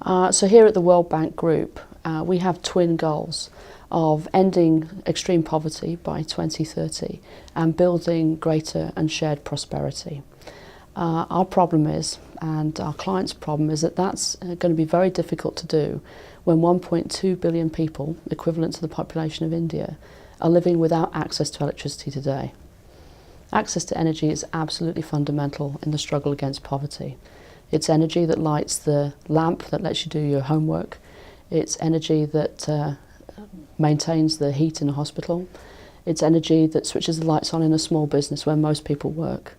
So here at the World Bank Group, we have twin goals of ending extreme poverty by 2030 and building greater and shared prosperity. Our problem is, and our clients' problem is, that that's going to be very difficult to do when 1.2 billion people, equivalent to the population of India, are living without access to electricity today. Access to energy is absolutely fundamental in the struggle against poverty. It's energy that lights the lamp that lets you do your homework. It's energy that maintains the heat in a hospital. It's energy that switches the lights on in a small business where most people work.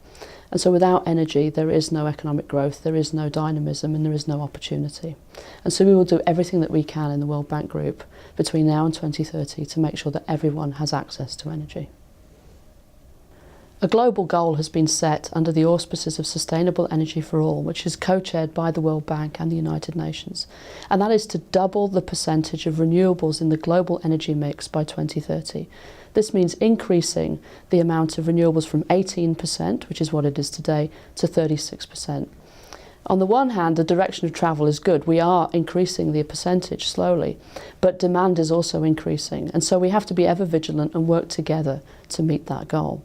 And so without energy, there is no economic growth, there is no dynamism, and there is no opportunity. And so we will do everything that we can in the World Bank Group between now and 2030 to make sure that everyone has access to energy. A global goal has been set under the auspices of Sustainable Energy for All, which is co-chaired by the World Bank and the United Nations. And that is to double the percentage of renewables in the global energy mix by 2030. This means increasing the amount of renewables from 18%, which is what it is today, to 36%. On the one hand, the direction of travel is good. We are increasing the percentage slowly, but demand is also increasing. And so we have to be ever vigilant and work together to meet that goal.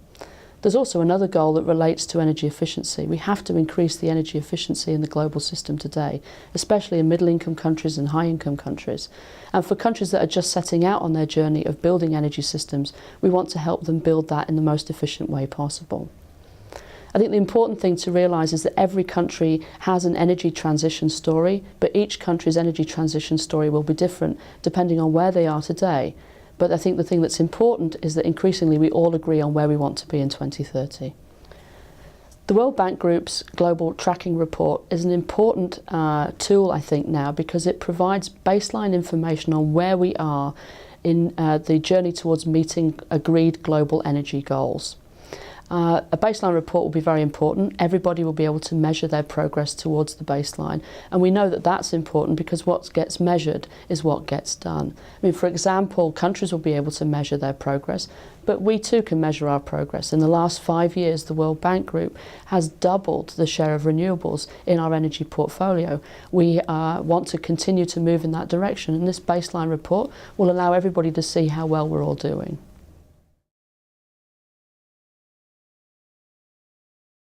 There's also another goal that relates to energy efficiency. We have to increase the energy efficiency in the global system today, especially in middle-income countries and high-income countries. And for countries that are just setting out on their journey of building energy systems, we want to help them build that in the most efficient way possible. I think the important thing to realise is that every country has an energy transition story, but each country's energy transition story will be different depending on where they are today. But I think the thing that's important is that increasingly we all agree on where we want to be in 2030. The World Bank Group's Global Tracking Report is an important tool, I think, now, because it provides baseline information on where we are in the journey towards meeting agreed global energy goals. A baseline report will be very important. Everybody will be able to measure their progress towards the baseline. And we know that that's important because what gets measured is what gets done. I mean, for example, countries will be able to measure their progress, but we too can measure our progress. In the last 5 years, the World Bank Group has doubled the share of renewables in our energy portfolio. We want to continue to move in that direction, and this baseline report will allow everybody to see how well we're all doing.